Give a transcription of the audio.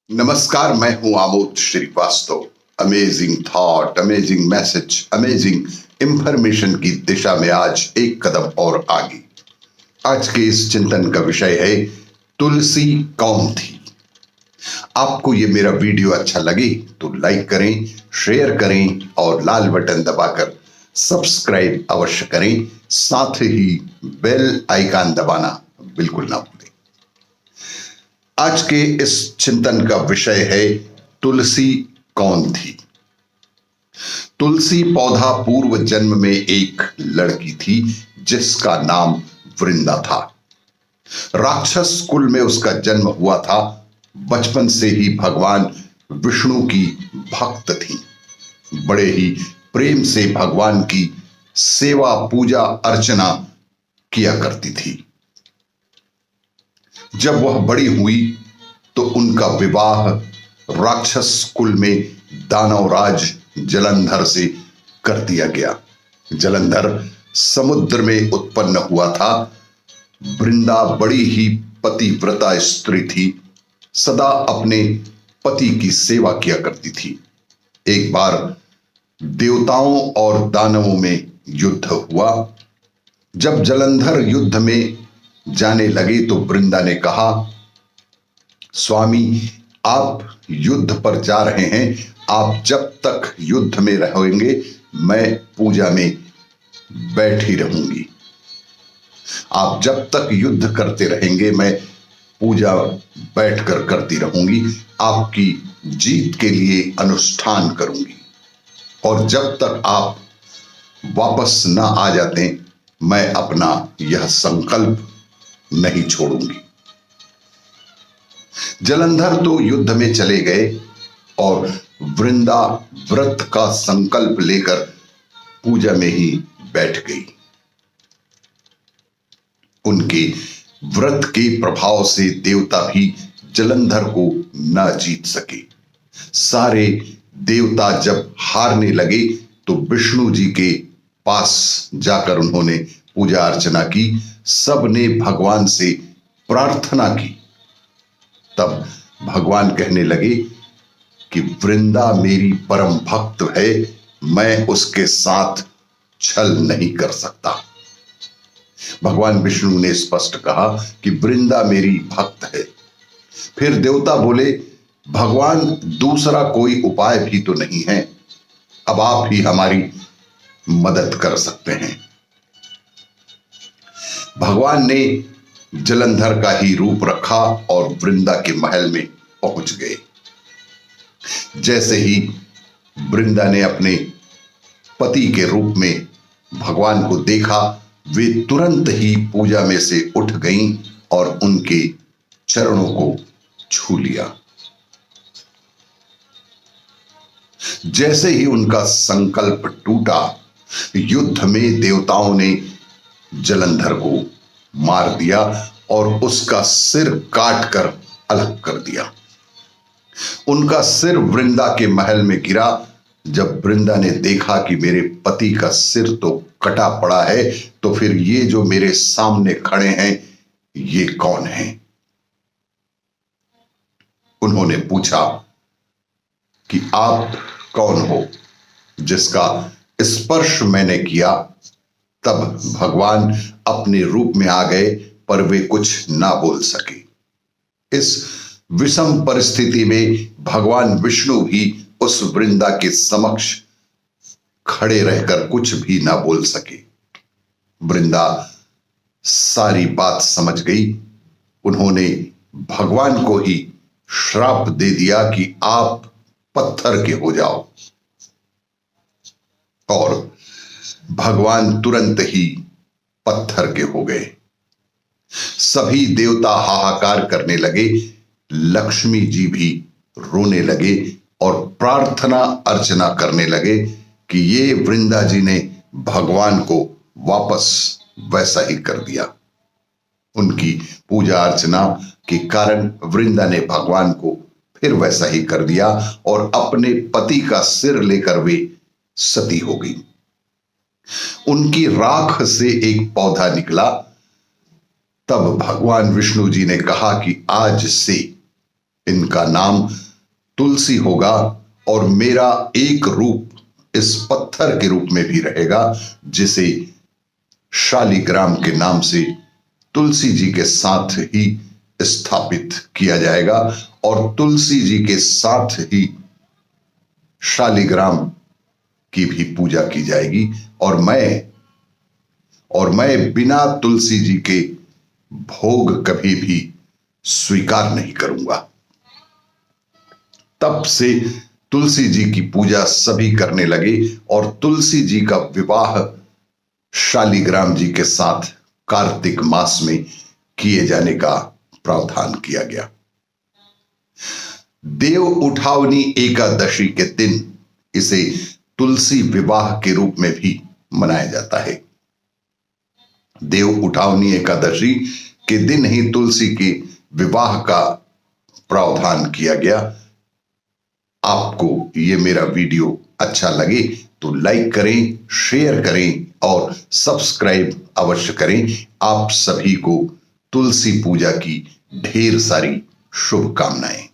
नमस्कार, मैं हूं Amod Srivastava. Amazing thought, amazing message, amazing information की दिशा में आज एक कदम और आगे। आज के इस चिंतन का विषय है तुलसी कौन थी। आपको ये मेरा वीडियो अच्छा लगे तो लाइक करें, शेयर करें और लाल बटन दबाकर सब्सक्राइब अवश्य करें। साथ ही बेल आइकन दबाना बिल्कुल ना भूलें। आज के इस चिंतन का विषय है तुलसी कौन थी। तुलसी पौधा पूर्व जन्म में एक लड़की थी जिसका नाम वृंदा था। राक्षस कुल में उसका जन्म हुआ था। बचपन से ही भगवान विष्णु की भक्त थी। बड़े ही प्रेम से भगवान की सेवा, पूजा, अर्चना किया करती थी। जब वह बड़ी हुई तो उनका विवाह राक्षस कुल में दानवराज जलंधर से कर दिया गया। जलंधर समुद्र में उत्पन्न हुआ था। वृंदा बड़ी ही पतिव्रता स्त्री थी, सदा अपने पति की सेवा किया करती थी। एक बार देवताओं और दानवों में युद्ध हुआ। जब जलंधर युद्ध में जाने लगे तो वृंदा ने कहा, स्वामी आप युद्ध पर जा रहे हैं, आप जब तक युद्ध में रहेंगे मैं पूजा में बैठी रहूंगी। आप जब तक युद्ध करते रहेंगे मैं पूजा बैठकर करती रहूंगी, आपकी जीत के लिए अनुष्ठान करूंगी। और जब तक आप वापस ना आ जाते मैं अपना यह संकल्प नहीं छोड़ूंगी। जलंधर तो युद्ध में चले गए और वृंदा व्रत का संकल्प लेकर पूजा में ही बैठ गई। उनके व्रत के प्रभाव से देवता भी जलंधर को न जीत सके। सारे देवता जब हारने लगे तो विष्णु जी के पास जाकर उन्होंने पूजा अर्चना की। सब ने भगवान से प्रार्थना की। तब भगवान कहने लगे कि वृंदा मेरी परम भक्त है, मैं उसके साथ छल नहीं कर सकता। भगवान विष्णु ने स्पष्ट कहा कि वृंदा मेरी भक्त है। फिर देवता बोले, भगवान दूसरा कोई उपाय भी तो नहीं है, अब आप ही हमारी मदद कर सकते हैं। भगवान ने जलंधर का ही रूप रखा और वृंदा के महल में पहुंच गए। जैसे ही वृंदा ने अपने पति के रूप में भगवान को देखा, वे तुरंत ही पूजा में से उठ गईं और उनके चरणों को छू लिया। जैसे ही उनका संकल्प टूटा, युद्ध में देवताओं ने जलंधर को मार दिया और उसका सिर काटकर अलग कर दिया। उनका सिर वृंदा के महल में गिरा। जब वृंदा ने देखा कि मेरे पति का सिर तो कटा पड़ा है, तो फिर ये जो मेरे सामने खड़े हैं ये कौन हैं? उन्होंने पूछा कि आप कौन हो जिसका स्पर्श मैंने किया। तब भगवान अपने रूप में आ गए, पर वे कुछ ना बोल सके। इस विषम परिस्थिति में भगवान विष्णु भी उस वृंदा के समक्ष खड़े रहकर कुछ भी ना बोल सके। वृंदा सारी बात समझ गई। उन्होंने भगवान को ही श्राप दे दिया कि आप पत्थर के हो जाओ। और भगवान तुरंत ही पत्थर के हो गए। सभी देवता हाहाकार करने लगे। लक्ष्मी जी भी रोने लगे और प्रार्थना अर्चना करने लगे कि ये वृंदा जी ने भगवान को वापस वैसा ही कर दिया। उनकी पूजा अर्चना के कारण वृंदा ने भगवान को फिर वैसा ही कर दिया और अपने पति का सिर लेकर वे सती हो गई। उनकी राख से एक पौधा निकला। तब भगवान विष्णु जी ने कहा कि आज से इनका नाम तुलसी होगा और मेरा एक रूप इस पत्थर के रूप में भी रहेगा, जिसे शालिग्राम के नाम से तुलसी जी के साथ ही स्थापित किया जाएगा और तुलसी जी के साथ ही शालिग्राम की भी पूजा की जाएगी। और मैं बिना तुलसी जी के भोग कभी भी स्वीकार नहीं करूंगा। तब से तुलसी जी की पूजा सभी करने लगे और तुलसी जी का विवाह शालिग्राम जी के साथ कार्तिक मास में किए जाने का प्रावधान किया गया। देव उठावनी एकादशी के दिन इसे तुलसी विवाह के रूप में भी मनाया जाता है। देव उठावनी एकादशी के दिन ही तुलसी के विवाह का प्रावधान किया गया। आपको ये मेरा वीडियो अच्छा लगे तो लाइक करें, शेयर करें और सब्सक्राइब अवश्य करें। आप सभी को तुलसी पूजा की ढेर सारी शुभकामनाएं।